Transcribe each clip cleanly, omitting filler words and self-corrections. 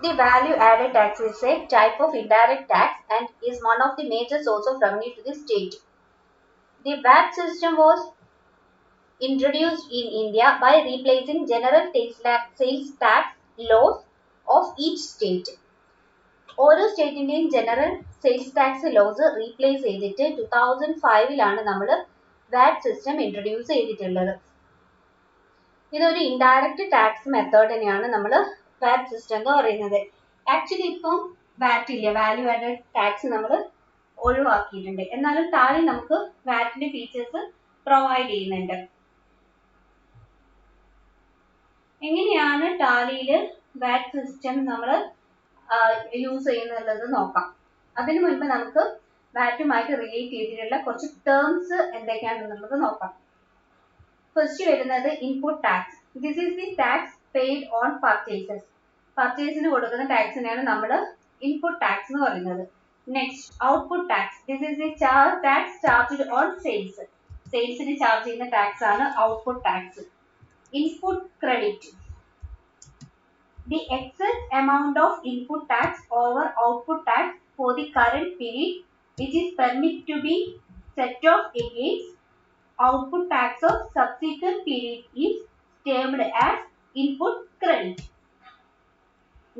The value added tax is a type of indirect tax and is one of the major sources of revenue to the state. The VAT system was introduced in India by replacing general sales tax laws of each state. ഓരോ സ്റ്റേറ്റിന്റെയും general sales tax laws replace ചെയ്തിട്ട് 2005 നമ്മൾ വാറ്റ് system introduce ചെയ്തിട്ടുള്ളത്. ഇതൊരു indirect tax method തന്നെയാണ് നമ്മൾ വാറ്റ് system എന്ന് പറയുന്നത്. ആക്ച്വലി ഇപ്പം വാറ്റ് ഇല്ല, വാല്യൂ ആഡഡ് ടാക്സ് നമ്മൾ ഒഴിവാക്കിയിട്ടുണ്ട്. എന്നാലും ടാലി നമുക്ക് വാറ്റിന്റെ ഫീച്ചേഴ്സ് പ്രൊവൈഡ് ചെയ്യുന്നുണ്ട്. എങ്ങനെയാണ് ടാലിയിൽ വാറ്റ് സിസ്റ്റം നമ്മൾ യൂസ് ചെയ്യുന്നുള്ളത് നോക്കാം. അതിനു മുൻപ് നമുക്ക് വാറ്റുമായിട്ട് റിലേറ്റ് ചെയ്തിട്ടുള്ള കുറച്ച് ടേംസ് എന്തൊക്കെയാണെന്നുള്ളത് നോക്കാം. ഫസ്റ്റ് വരുന്നത് input tax. This is the tax paid on purchases. പർച്ചേസിന് കൊടുക്കുന്ന ടാക്സിനാണ് നമ്മൾ ഇൻപുട്ട് ടാക്സ് എന്ന് പറയുന്നത്. Next output tax. This is the tax charged on sales. സെയിൽസിന് ചാർജ് ചെയ്യുന്ന ടാക്സ് ആണ് output tax. Input credit. The excess amount of input tax over output tax for the current period which is permitted to be set off against output tax of subsequent period is termed as input credit.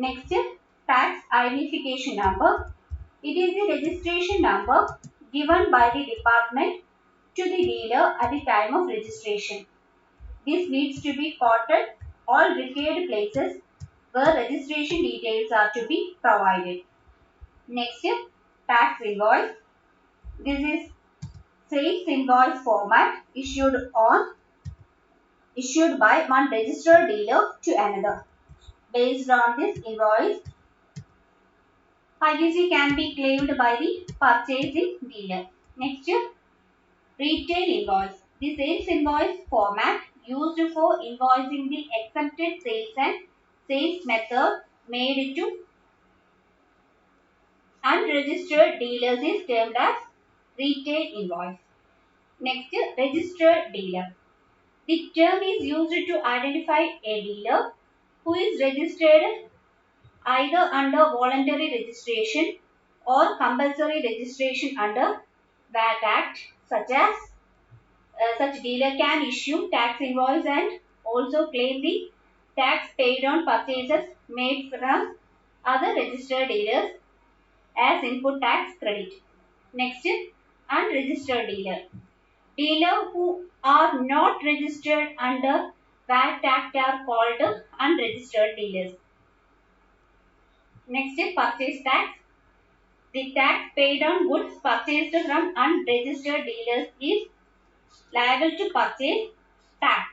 Next, tax identification number. It is the registration number given by the department to the dealer at the time of registration. This needs to be quoted all required places where registration details are to be provided. Next, tax invoice. This is sales invoice format issued by one registered dealer to another. Based on this invoice, ITC can be claimed by the purchasing dealer. Next, retail invoice. The sales invoice format used for invoicing the accepted sales and sales method made to unregistered dealers is termed as retail invoice. Next, registered dealer. The term is used to identify a dealer who is registered either under voluntary registration or compulsory registration under VAT Act, such dealer can issue tax invoice and also claim the tax paid on purchases made from other registered dealers as input tax credit. Next, unregistered dealer. Dealer who are not registered under VAT Act are called unregistered dealers. Next, purchase tax. The tax paid on goods purchased from unregistered dealers is liable to purchase tax.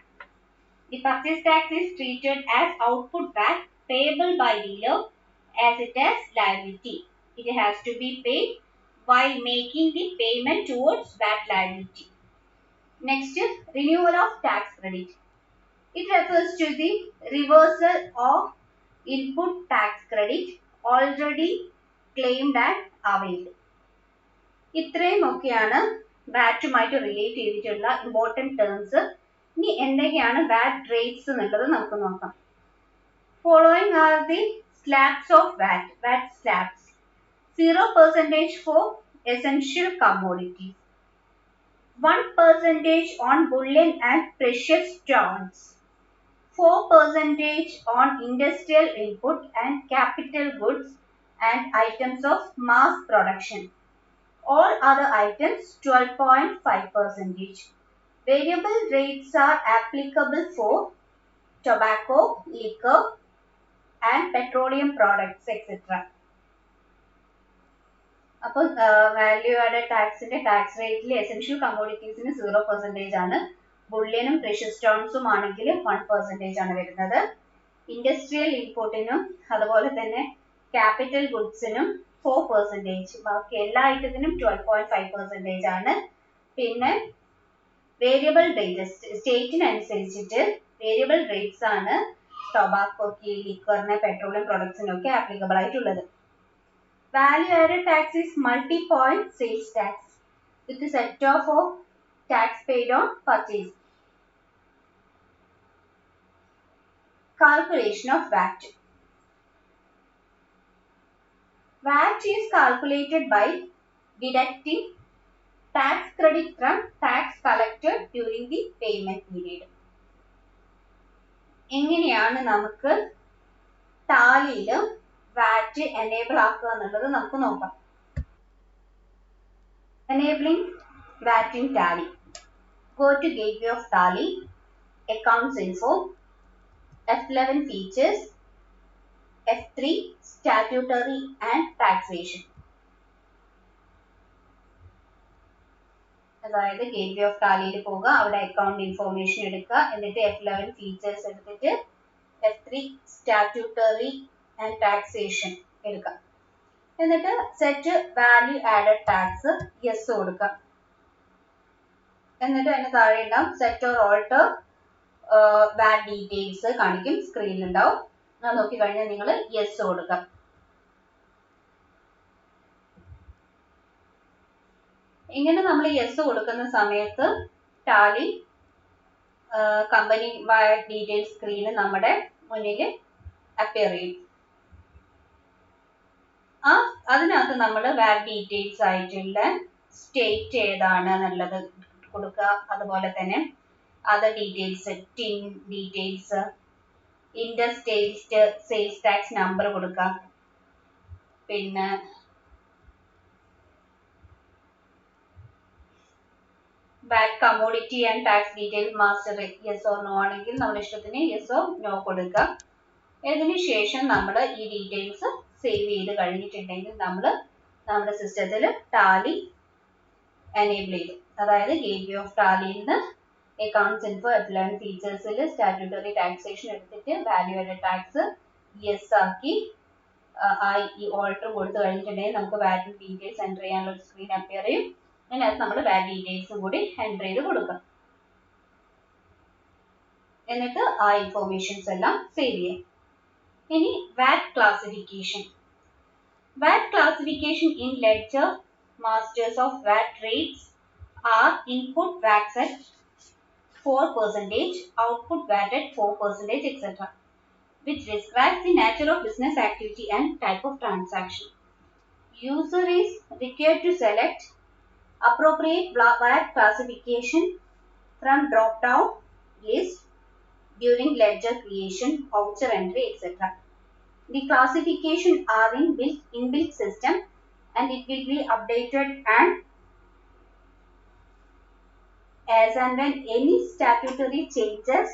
The purchase tax is treated as output VAT payable by dealer as it has liability. It has to be paid while making the payment towards VAT liability. Next, renewal of tax credit. It refers to the reversal of input tax credit already claimed and availed. ഇത്രയും ഒക്കെയാണ് വാറ്റുമായിട്ട് relate ചെയ്തിട്ടുള്ള important terms. ഇനി എന്തൊക്കെയാണ് VAT rates എന്നുള്ളത് നമുക്ക് നോക്കാം. Following are the slabs of VAT. VAT slabs. 0% for essential commodities, 1% on bullion and precious stones, 4% on industrial input and capital goods and items of mass production. All other items 12.5%. Variable rates are applicable for tobacco, liquor and petroleum products, etc. അപ്പോൾ value added ടാക്സിന്റെ tax റേറ്റിൽ essential കമ്മോഡിറ്റീസിന് 0% ആണ്. ബുള്ളിയനും precious സ്റ്റോൺസും ആണെങ്കിൽ 1% ആണ് വരുന്നത്. Industrial ഇൻപുട്ടിനും അതുപോലെ തന്നെ capital ഗുഡ്സിനും 4%. ബാക്കി എല്ലാ ഐറ്റത്തിനും 12.5% ആണ്. പിന്നെ വേരിയബിൾ റേറ്റ്സ് സ്റ്റേറ്റിനനുസരിച്ചിട്ട് വേരിയബിൾ റേറ്റ്സ് ആണ് ടൊബാക്കോക്ക്, ലിക്വറിന്, പെട്രോളിയം പ്രൊഡക്ട്സിനൊക്കെ ആപ്ലിക്കബിൾ ആയിട്ടുള്ളത്. Value added tax is multi-point sales tax with a set off of tax paid on purchase. Calculation of VAT. VAT is calculated by deducting tax credit from tax collected during the payment period. എങ്ങനെയാണ് നമുക്ക് ടാലിയിൽ വാറ്റ് enable ആക്കുക എന്നുള്ളത് നമുക്ക് നോക്കാം. Enabling VAT in Tally. Go to Gateway of Tally, Accounts Info, F11 Features, F3 Statutory and Taxation. അതായത് gateway of ടാലിയിൽ പോവുക, അവിടെ account information എടുക്കുക, എന്നിട്ട് F11 ഫീച്ചേഴ്സ് എടുത്തിട്ട് F3 സ്റ്റാറ്റ്യൂട്ടറി ആൻഡ് ടാക്സേഷൻ എടുക്കുക. എന്നിട്ട് set value added tax yes കൊടുക്കുക. എന്നിട്ട് അതിന് താഴെ ഉണ്ടാവും set or alter VAT details കാണിക്കും, സ്ക്രീനിൽ ഉണ്ടാവും. അത് നോക്കി കഴിഞ്ഞാൽ നിങ്ങൾ യെസ് കൊടുക്കുക. ഇങ്ങനെ നമ്മൾ യെസ് കൊടുക്കുന്ന സമയത്ത് ടാലി കമ്പനി വാറ്റ് ഡീറ്റെയിൽസ് സ്ക്രീന് നമ്മുടെ മുന്നിൽ അപ്പിയർ ചെയ്യും. അതിനകത്ത് നമ്മൾ വാറ്റ് ഡീറ്റെയിൽസ് ആയിട്ടുള്ള സ്റ്റേറ്റ് ഏതാണ് എന്നുള്ളത് കൊടുക്കുക. അതുപോലെ തന്നെ other details, TIN details, interstate sales tax number കൊടുക്കുക. പിന്നെ VAT commodity and tax detail master yes or no ആണെങ്കിൽ നമ്മുടെ ഇഷ്ടത്തിന് യെസ് ഓർ നോ കൊടുക്കുക. ഇതിന് ശേഷം നമ്മൾ ഈ ഡീറ്റെയിൽസ് സേവ് ചെയ്ത് കഴിഞ്ഞിട്ടുണ്ടെങ്കിൽ നമ്മൾ നമ്മുടെ സിസ്റ്റത്തിൽ ടാലി എനേബിൾ ചെയ്തു. അതായത് ഗേറ്റ്വേ ഓഫ് ടാലിയിൽ നിന്ന് അക്കൗണ്ട്സ് ഇൻഫോ F11 ഫീച്ചേഴ്സിൽ സ്റ്റാറ്റ്യൂട്ടറി ടാക്സേഷൻ എടുത്തിട്ട് വാല്യൂ ആഡഡ് ടാക്സ് യെസ് ആക്കി ഈ ഓൾട്ടർ കൊടുത്തു കഴിഞ്ഞിട്ടുണ്ടെങ്കിൽ നമുക്ക് വാറ്റ് ഡീറ്റെയിൽസ് എൻ്റർ ചെയ്യാനുള്ള ഒരു സ്ക്രീൻ അപ്പിയർ ചെയ്യും. അതിനകത്ത് നമ്മൾ വാറ്റ് ഡീറ്റെയിൽസും കൂടി എൻ്റർ ചെയ്ത് കൊടുക്കാം. എന്നിട്ട് ആ ഇൻഫോർമേഷൻസ് എല്ലാം സേവ് ചെയ്യാം. ഇനി വാറ്റ് classification. VAT classification in ledger masters of VAT rates are input VAT at 4%, output VAT at 4%, etc., which describes the nature of business activity and type of transaction. User is required to select appropriate VAT classification from drop-down list during ledger creation, voucher entry, etc. The classification are in inbuilt system and it will be updated and as and when any statutory changes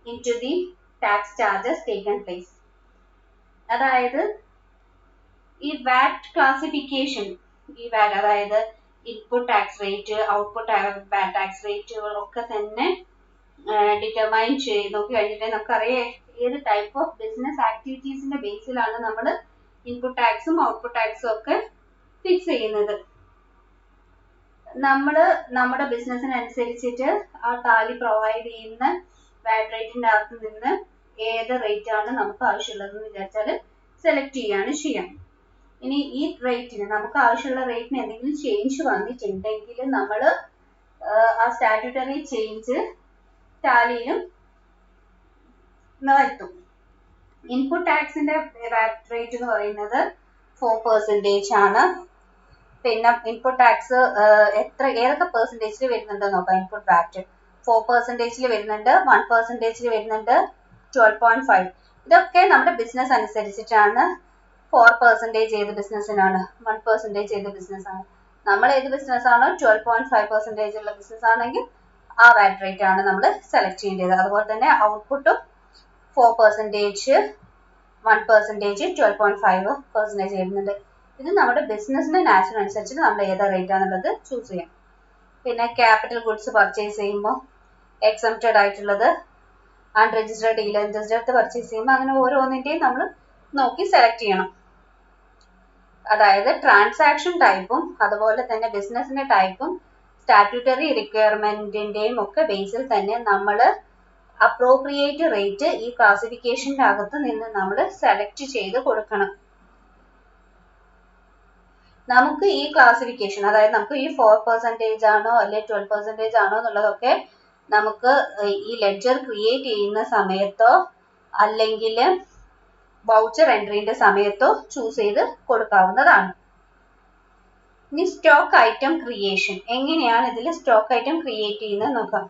into the tax charges taken place. അതായത് ഈ വാറ്റ് classification, ഈ വാറ്റ് അതായത് input tax rate, output വാറ്റ് tax റേറ്റുകളൊക്കെ തന്നെ determine ചെയ്ത് നോക്കി കഴിഞ്ഞിട്ട് നമുക്കറിയാം ഏത് ടൈപ്പ് ഓഫ് ബിസിനസ് ആക്ടിവിറ്റീസിന്റെ ബേസിലാണ് നമ്മൾ ഇൻപുട്ട് ടാക്സും ഔട്ട്പുട്ട് ടാക്സും ഒക്കെ ഫിക്സ് ചെയ്യുന്നത്. നമ്മൾ നമ്മുടെ ബിസിനസ്സിനനുസരിച്ചിട്ട് ആ ടാലി പ്രൊവൈഡ് ചെയ്യുന്ന വാറ്റ് റേറ്റിന്റെ അകത്ത് നിന്ന് ഏത് റേറ്റ് ആണ് നമുക്ക് ആവശ്യമുള്ളതെന്ന് വിചാരിച്ചാൽ സെലക്ട് ചെയ്യാണ് ചെയ്യാം. ഇനി ഈ റേറ്റിന് നമുക്ക് ആവശ്യമുള്ള റേറ്റിന് എന്തെങ്കിലും ചേഞ്ച് വന്നിട്ടുണ്ടെങ്കിൽ നമ്മൾ ആ സ്റ്റാറ്റ്യൂട്ടറി ചേഞ്ച് ടാലിയിലും വരുത്തും. ഇൻപുട്ട് ടാക്സിന്റെ വാറ്റ് റേറ്റ് എന്ന് പറയുന്നത് 4% ആണ്. പിന്നെ ഇൻപുട്ട് ടാക്സ് ഏതൊക്കെ പെർസെന്റേജിൽ വരുന്നുണ്ട് നോക്കാം. ഇൻപുട്ട് വാറ്റ് 4% വരുന്നുണ്ട്, 1% വരുന്നുണ്ട്, 12.5. ഇതൊക്കെ നമ്മുടെ ബിസിനസ് അനുസരിച്ചിട്ടാണ്. 4% ഏത് ബിസിനസ്സിനാണ്, 1% ഏത് ബിസിനസ്സാണ്. നമ്മൾ ഏത് ബിസിനസ് ആണോ 12.5% ഉള്ള ബിസിനസ് ആണെങ്കിൽ ആ വാറ്റ് റേറ്റ് ആണ് നമ്മൾ സെലക്ട് ചെയ്യേണ്ടത്. അതുപോലെ തന്നെ ഔട്ട്പുട്ടും 4%, 1%, 12.5% വരുന്നുണ്ട്. ഇത് നമ്മുടെ ബിസിനസിന്റെ നാച്ചർ അനുസരിച്ച് നമ്മൾ ഏതാ റേറ്റ് ആണെന്നുള്ളത് ചൂസ് ചെയ്യാം. പിന്നെ ക്യാപിറ്റൽ ഗുഡ്സ് പർച്ചേസ് ചെയ്യുമ്പോൾ എക്സംപ്റ്റഡ് ആയിട്ടുള്ളത്, അൺരജിസ്റ്റേർഡ് ഡീലർ രജിസ്റ്റേർഡ് പർച്ചേസ് ചെയ്യുമ്പോൾ അങ്ങനെ ഓരോന്നിന്റെയും നമ്മൾ നോക്കി സെലക്ട് ചെയ്യണം. അതായത് ട്രാൻസാക്ഷൻ ടൈപ്പും അതുപോലെ തന്നെ ബിസിനസിന്റെ ടൈപ്പും സ്റ്റാറ്റ്യൂട്ടറി റിക്വയർമെന്റിന്റെയും ഒക്കെ ബേസിൽ തന്നെ നമ്മൾ അപ്രോപ്രിയേറ്റ് റേറ്റ് ഈ ക്ലാസിഫിക്കേഷന്റെ അകത്ത് നിന്ന് നമ്മൾ സെലക്ട് ചെയ്ത് കൊടുക്കണം. നമുക്ക് ഈ ക്ലാസിഫിക്കേഷൻ, അതായത് നമുക്ക് ഈ 4% ആണോ അല്ലെ 12% ആണോ എന്നുള്ളതൊക്കെ നമുക്ക് ഈ ലെഡ്ജർ ക്രിയേറ്റ് ചെയ്യുന്ന സമയത്തോ അല്ലെങ്കിൽ വൗച്ചർ എൻട്രീന്റെ സമയത്തോ ചൂസ് ചെയ്ത് കൊടുക്കാവുന്നതാണ്. ഇനി സ്റ്റോക്ക് ഐറ്റം ക്രിയേഷൻ, എങ്ങനെയാണ് ഇതിൽ സ്റ്റോക്ക് ഐറ്റം ക്രിയേറ്റ് ചെയ്യുന്നത് നോക്കാം.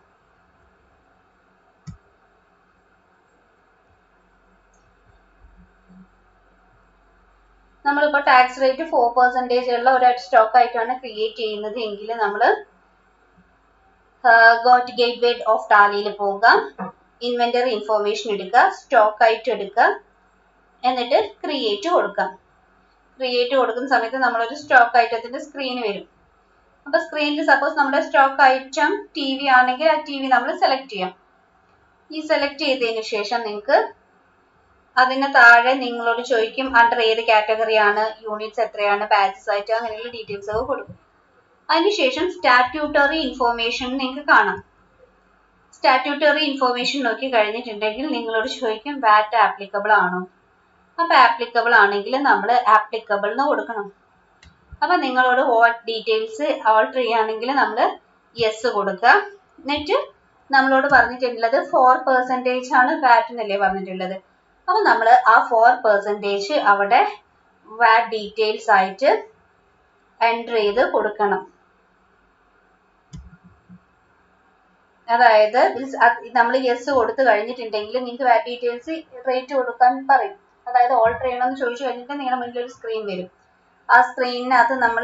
നമ്മളിപ്പോൾ ടാക്സ് റേറ്റ് 4% ഉള്ള ഒരു സ്റ്റോക്ക് ആയിട്ടാണ് ക്രിയേറ്റ് ചെയ്യുന്നത് എങ്കിൽ നമ്മൾ ഗോട്ട് ഗേറ്റ് വേ ഓഫ് ടാലിയിൽ പോവുക, ഇൻവെന്ററി ഇൻഫോർമേഷൻ എടുക്കുക, സ്റ്റോക്ക് ഐറ്റം എടുക്കുക, എന്നിട്ട് ക്രിയേറ്റ് കൊടുക്കാം. ക്രിയേറ്റ് കൊടുക്കുന്ന സമയത്ത് നമ്മളൊരു സ്റ്റോക്ക് ഐറ്റത്തിന്റെ സ്ക്രീൻ വരും. അപ്പൊ സ്ക്രീനിൽ സപ്പോസ് നമ്മുടെ സ്റ്റോക്ക് ഐറ്റം TV ആണെങ്കിൽ ആ TV നമ്മൾ സെലക്ട് ചെയ്യാം. ഈ സെലക്ട് ചെയ്തതിന് ശേഷം നിങ്ങൾക്ക് അതിന് താഴെ നിങ്ങളോട് ചോദിക്കും അണ്ടർ ഏത് കാറ്റഗറിയാണ്, യൂണിറ്റ്സ് എത്രയാണ്, ബാച്ചസ് ആയിട്ട് അങ്ങനെയുള്ള ഡീറ്റെയിൽസ് ഒക്കെ കൊടുക്കും. അതിനുശേഷം സ്റ്റാറ്റ്യൂട്ടറി ഇൻഫോർമേഷൻ നിങ്ങൾക്ക് കാണാം. സ്റ്റാറ്റ്യൂട്ടറി ഇൻഫോർമേഷൻ നോക്കി കഴിഞ്ഞിട്ടുണ്ടെങ്കിൽ നിങ്ങളോട് ചോദിക്കും വാറ്റ് ആപ്ലിക്കബിൾ ആണോ. അപ്പൊ ആപ്ലിക്കബിൾ ആണെങ്കിൽ നമ്മൾ ആപ്ലിക്കബിൾ എന്ന് കൊടുക്കണം. അപ്പൊ നിങ്ങളോട് വാട്ട് ഡീറ്റെയിൽസ് ഓൾട്ടർ ചെയ്യുകയാണെങ്കിൽ നമ്മൾ യെസ് കൊടുക്കുക. എന്നിട്ട് നമ്മളോട് പറഞ്ഞിട്ടുള്ളത് 4% ആണ് വാറ്റ് എന്നല്ലേ പറഞ്ഞിട്ടുള്ളത്. അപ്പൊ നമ്മൾ ആ 4% അവിടെ വാറ്റ് ഡീറ്റെയിൽസ് ആയിട്ട് എൻറ്റർ ചെയ്ത് കൊടുക്കണം. അതായത് നമ്മൾ യെസ് കൊടുത്തു കഴിഞ്ഞിട്ടുണ്ടെങ്കിൽ നിങ്ങൾക്ക് വാറ്റ് ഡീറ്റെയിൽസ് റേറ്റ് കൊടുക്കാൻ പറയും. അതായത് ഓൾട്ടർ ചെയ്യണമെന്ന് ചോദിച്ചു കഴിഞ്ഞിട്ട് നിങ്ങളുടെ മുന്നിൽ ഒരു സ്ക്രീൻ വരും. ആ സ്ക്രീനിനകത്ത് നമ്മൾ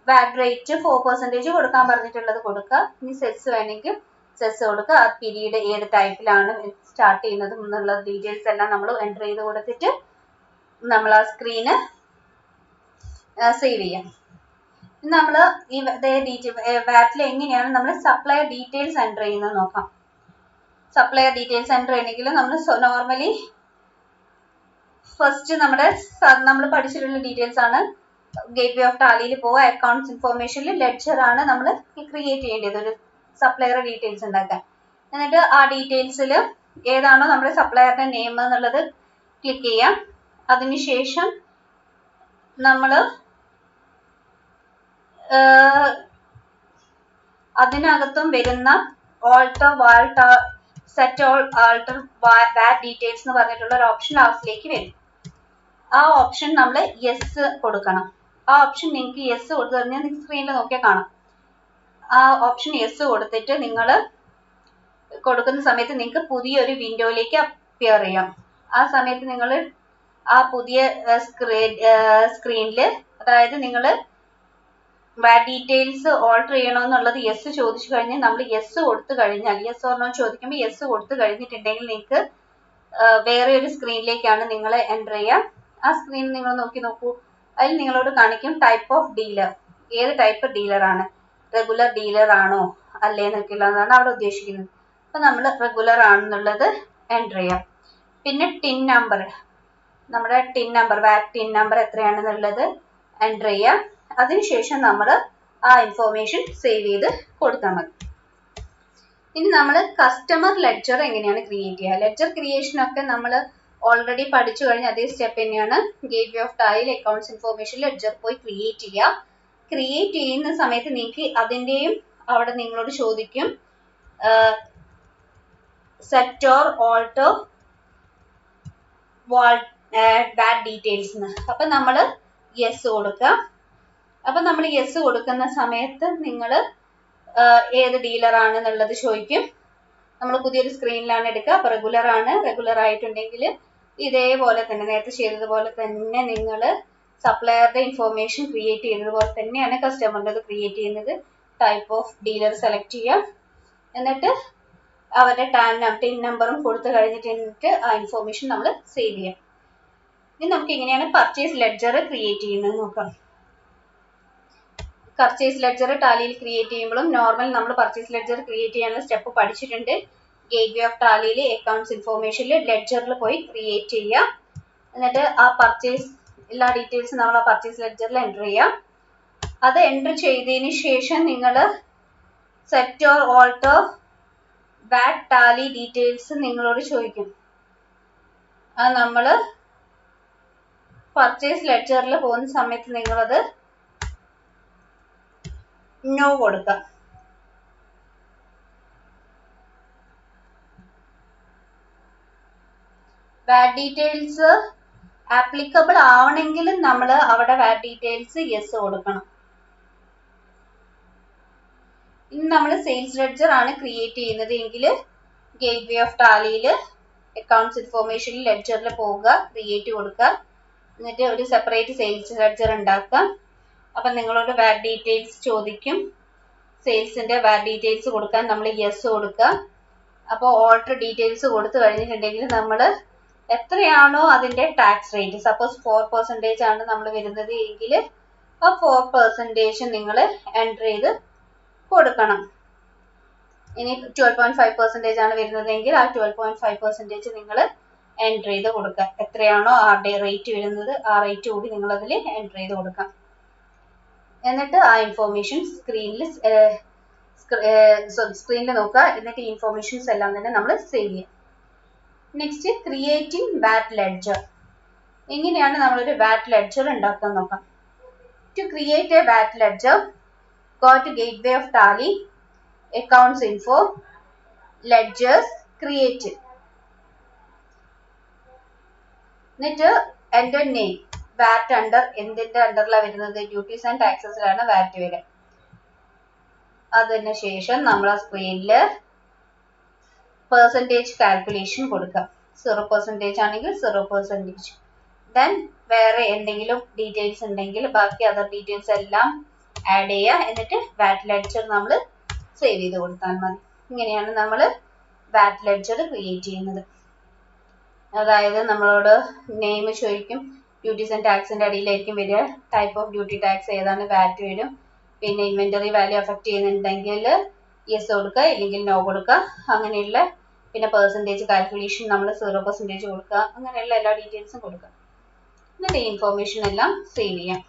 വാറ്റ് റേറ്റ് 4% കൊടുക്കാൻ പറഞ്ഞിട്ടുള്ളത് കൊടുക്കുക. ഇനി സെസ് വേണമെങ്കിൽ സെസ് കൊടുക്കുക. ആ പീരീഡ് ഏത് ടൈപ്പിലാണ് സ്റ്റാർട്ട് ചെയ്യുന്നത് എന്നുള്ള ഡീറ്റെയിൽസ് എല്ലാം നമ്മൾ എൻറ്റർ ചെയ്ത് കൊടുത്തിട്ട് നമ്മൾ ആ സ്ക്രീന് സേവ് ചെയ്യാം. നമ്മൾ ഈ വാറ്റിൽ എങ്ങനെയാണ് നമ്മൾ സപ്ലയർ ഡീറ്റെയിൽസ് എൻറ്റർ ചെയ്യുന്നത് നോക്കാം. സപ്ലയർ ഡീറ്റെയിൽസ് എൻറ്റർ ചെയ്യണമെങ്കിൽ നമ്മൾ നോർമലി ഫസ്റ്റ് നമ്മൾ പഠിച്ചിട്ടുള്ള ഡീറ്റെയിൽസ് ആണ്. ഗേറ്റ് വേ ഓഫ് ടാലിയിൽ പോവുക, അക്കൗണ്ട്സ് ഇൻഫോർമേഷനിൽ ലെഡ്ജർ ആണ് നമ്മൾ ക്രിയേറ്റ് ചെയ്യേണ്ടത് ഒരു സപ്ലയർ ഡീറ്റെയിൽസ് ഉണ്ടാക്കാൻ. എന്നിട്ട് ആ ഡീറ്റെയിൽസിൽ ഏതാണോ നമ്മുടെ സപ്ലയറിന്റെ നെയിം എന്നുള്ളത് ക്ലിക്ക് ചെയ്യാം. അതിനുശേഷം നമ്മൾ അതിനകത്തും വരുന്ന ഓൾട്ടർ വാൾട്ടർ set all alter VAT details എന്ന് പറഞ്ഞിട്ടുള്ള ഒരു ഓപ്ഷൻ ലാസ്റ്റിലേക്ക് വരും. ആ ഓപ്ഷൻ നമ്മൾ യെസ് കൊടുക്കണം. ആ ഓപ്ഷൻ നിങ്ങൾക്ക് യെസ് കൊടുത്തു കഴിഞ്ഞാൽ നിങ്ങൾക്ക് സ്ക്രീനിൽ നോക്കിയാൽ കാണാം. ആ ഓപ്ഷൻ യെസ് കൊടുത്തിട്ട് നിങ്ങൾ കൊടുക്കുന്ന സമയത്ത് നിങ്ങൾക്ക് പുതിയൊരു വിൻഡോയിലേക്ക് അപ്പിയർ ചെയ്യാം. ആ സമയത്ത് നിങ്ങൾ ആ പുതിയ സ്ക്രീനിൽ അതായത് നിങ്ങൾ വാറ്റ് ഡീറ്റെയിൽസ് ഓൾട്ടർ ചെയ്യണമെന്നുള്ളത് യെസ് ചോദിച്ചു കഴിഞ്ഞാൽ നമ്മൾ യെസ് കൊടുത്തു കഴിഞ്ഞാൽ യെസ് ഓർ നോ ചോദിക്കുമ്പോൾ യെസ് കൊടുത്തു കഴിഞ്ഞിട്ടുണ്ടെങ്കിൽ നിങ്ങൾക്ക് വേറെ ഒരു സ്ക്രീനിലേക്കാണ് നിങ്ങൾ എൻ്റർ ചെയ്യുക. ആ സ്ക്രീൻ നിങ്ങൾ നോക്കൂ. അതിൽ നിങ്ങളോട് കാണിക്കും ടൈപ്പ് ഓഫ് ഡീലർ, ഏത് ടൈപ്പ് ഡീലറാണ്, റെഗുലർ ഡീലർ ആണോ അല്ലേന്നൊക്കെയുള്ളതാണ് അവിടെ ഉദ്ദേശിക്കുന്നത്. അപ്പൊ നമ്മൾ റെഗുലർ ആണെന്നുള്ളത് എൻ്റർ ചെയ്യാം. പിന്നെ ടിൻ നമ്പർ, നമ്മുടെ ടിൻ നമ്പർ വാറ്റ് ടിൻ നമ്പർ എത്രയാണെന്നുള്ളത് എൻ്റർ ചെയ്യാം. അതിനുശേഷം നമ്മൾ ആ ഇൻഫോർമേഷൻ സേവ് ചെയ്ത് കൊടുത്താൽ മതി. ഇനി നമ്മൾ കസ്റ്റമർ ലെഡ്ജർ എങ്ങനെയാണ് ക്രിയേറ്റ് ചെയ്യുക. ലെഡ്ജർ ക്രിയേഷൻ ഒക്കെ നമ്മൾ ഓൾറെഡി പഠിച്ചു കഴിഞ്ഞ അതേ സ്റ്റെപ്പ് തന്നെയാണ്. ഗേറ്റ് വേ ഓഫ് ടാലിയിൽ അക്കൗണ്ട്സ് ഇൻഫോർമേഷൻ ലെഡ്ജർ പോയി ക്രിയേറ്റ് ചെയ്യുക. ക്രിയേറ്റ് ചെയ്യുന്ന സമയത്ത് നിങ്ങൾക്ക് അതിൻ്റെയും അവിടെ നിങ്ങളോട് ചോദിക്കും set or alter VAT details. അപ്പൊ നമ്മൾ യെസ് കൊടുക്കുക. അപ്പൊ നമ്മൾ യെസ് കൊടുക്കുന്ന സമയത്ത് നിങ്ങൾ ഏത് ഡീലർ ആണെന്നുള്ളത് ചോദിക്കും. നമ്മൾ പുതിയൊരു സ്ക്രീനിലാണ് എടുക്കുക. അപ്പൊ റെഗുലർ ആണ്. റെഗുലർ ആയിട്ടുണ്ടെങ്കിൽ ഇതേപോലെ തന്നെ നേരത്തെ ചെയ്തതുപോലെ തന്നെ നിങ്ങൾ സപ്ലയറുടെ ഇൻഫോർമേഷൻ ക്രിയേറ്റ് ചെയ്തതുപോലെ തന്നെയാണ് കസ്റ്റമറിൻ്റെ ക്രിയേറ്റ് ചെയ്യുന്നത്. ടൈപ്പ് ഓഫ് ഡീലർ സെലക്ട് ചെയ്യുക. എന്നിട്ട് അവരുടെ ടിൻ നമ്പറും കൊടുത്തു കഴിഞ്ഞിട്ട് ആ ഇൻഫോർമേഷൻ നമ്മൾ സേവ് ചെയ്യാം. ഇനി നമുക്ക് എങ്ങനെയാണ് പർച്ചേസ് ലെഡ്ജർ ക്രിയേറ്റ് ചെയ്യുന്നത് നോക്കാം. പർച്ചേസ് ലെഡ്ജർ ടാലിയിൽ ക്രിയേറ്റ് ചെയ്യുമ്പോഴും നോർമൽ നമ്മൾ പർച്ചേസ് ലെഡ്ജർ ക്രിയേറ്റ് ചെയ്യാനുള്ള സ്റ്റെപ്പ് പഠിച്ചിട്ടുണ്ട്. ഗേറ്റ് വേ ഓഫ് ടാലിയിൽ അക്കൗണ്ട്സ് ഇൻഫോർമേഷനിൽ ലെഡ്ജറിൽ പോയി ക്രിയേറ്റ് ചെയ്യുക. എന്നിട്ട് ആ പർച്ചേസ് എല്ലാ ഡീറ്റെയിൽസും നമ്മൾ ആ പർച്ചേസ് ലെഡ്ജറിൽ എൻ്റർ ചെയ്യാം. അത് എൻ്റർ ചെയ്തതിന് ശേഷം നിങ്ങൾ set or alter VAT Tally details നിങ്ങളോട് ചോദിക്കും. അത് നമ്മൾ പർച്ചേസ് ലെഡ്ജറിൽ പോകുന്ന സമയത്ത് നിങ്ങളത് നോ കൊടുക്കാം. വാറ്റ് ഡീറ്റെയിൽസ് ആപ്ലിക്കബിൾ ആവണമെങ്കിലും നമ്മൾ അവിടെ വാറ്റ് ഡീറ്റെയിൽസ് യെസ് കൊടുക്കണം. ഇനി നമ്മൾ സെയിൽസ് ലെഡ്ജർ ആണ് ക്രിയേറ്റ് ചെയ്യുന്നത് എങ്കിൽ ഗേറ്റ്വേ ഓഫ് ടാലിയിൽ അക്കൗണ്ട്സ് ഇൻഫോർമേഷനിൽ ലെഡ്ജറിൽ പോവുക, ക്രിയേറ്റ് കൊടുക്കുക, എന്നിട്ട് ഒരു സെപ്പറേറ്റ് സെയിൽസ് ലെഡ്ജർ ഉണ്ടാക്കുക. അപ്പം നിങ്ങളോട് വാറ്റ് ഡീറ്റെയിൽസ് ചോദിക്കും. സെയിൽസിന്റെ വാറ്റ് ഡീറ്റെയിൽസ് കൊടുക്കാൻ നമ്മൾ യെസ് കൊടുക്കുക. അപ്പോൾ ഓൾട്ടർ ഡീറ്റെയിൽസ് കൊടുത്തു കഴിഞ്ഞിട്ടുണ്ടെങ്കിൽ നമ്മൾ എത്രയാണോ അതിന്റെ ടാക്സ് റേറ്റ്, സപ്പോസ് 4% ആണ് നമ്മൾ വരുന്നത് എങ്കിൽ ആ 4% നിങ്ങൾ എൻ്റർ ചെയ്ത് കൊടുക്കണം. ഇനി 12.5% ആണ് വരുന്നതെങ്കിൽ ആ 12.5% നിങ്ങൾ എൻ്റർ ചെയ്ത് കൊടുക്കുക. എത്രയാണോ ആ റേറ്റ് വരുന്നത് ആ റേറ്റ് കൂടി നിങ്ങൾ അതിൽ എൻ്റർ ചെയ്ത് കൊടുക്കാം. എന്നിട്ട് ആ ഇൻഫോർമേഷൻ സ്ക്രീനിൽ നോക്കുക. എന്നിട്ട് ഈ ഇൻഫോർമേഷൻസ് എല്ലാം തന്നെ നമ്മൾ സേവ് ചെയ്യുക. Next creating VAT ledger. എങ്ങനെയാണ് നമ്മളൊരു വാറ്റ് ലെഡ്ജർ ഉണ്ടാക്കാൻ നോക്കാം. To create a VAT ledger, go to gateway of tally, accounts info, ledgers, create. എന്നിട്ട് എൻ്റെ നെയിം വാറ്റ് അണ്ടർ എന്തിന്റെ അണ്ടറിലാണ് വരുന്നത്, ഡ്യൂട്ടീസ് ആൻഡ് ടാക്സസിലാണ് വാറ്റ് വരിക. അതിന് ശേഷം നമ്മൾ ആ സ്ക്രീനിൽ പെർസെൻറ്റേജ് കാൽക്കുലേഷൻ കൊടുക്കാം. 0% ആണെങ്കിൽ 0%. ദെൻ വേറെ എന്തെങ്കിലും ഡീറ്റെയിൽസ് ഉണ്ടെങ്കിൽ ബാക്കി അതർ ഡീറ്റെയിൽസ് എല്ലാം ആഡ് ചെയ്യുക. എന്നിട്ട് വാറ്റ് ലെഡ്ജർ നമ്മൾ സേവ് ചെയ്ത് കൊടുത്താൽ മതി. ഇങ്ങനെയാണ് നമ്മൾ വാറ്റ് ലെഡ്ജർ ക്രിയേറ്റ് ചെയ്യുന്നത്. അതായത് നമ്മളോട് നെയിം ചോദിക്കും, ഡ്യൂട്ടീസ് ആൻഡ് ടാക്സിന്റെ അടിയിലായിരിക്കും വരിക. ടൈപ്പ് ഓഫ് ഡ്യൂട്ടി ടാക്സ് ഏതാണ്, വാറ്റ് വരും. പിന്നെ ഇൻവെന്ററി വാല്യൂ അഫക്റ്റ് ചെയ്യുന്നുണ്ടെങ്കിൽ യെസ് കൊടുക്കുക, ഇല്ലെങ്കിൽ നോ കൊടുക്കുക. അങ്ങനെയുള്ള പിന്നെ പെർസെൻറ്റേജ് കാൽക്കുലേഷൻ നമ്മൾ 0% കൊടുക്കുക. അങ്ങനെയുള്ള എല്ലാ ഡീറ്റെയിൽസും കൊടുക്കുക. എന്നിട്ട് ഈ ഇൻഫോർമേഷൻ എല്ലാം സേവ് ചെയ്യാം.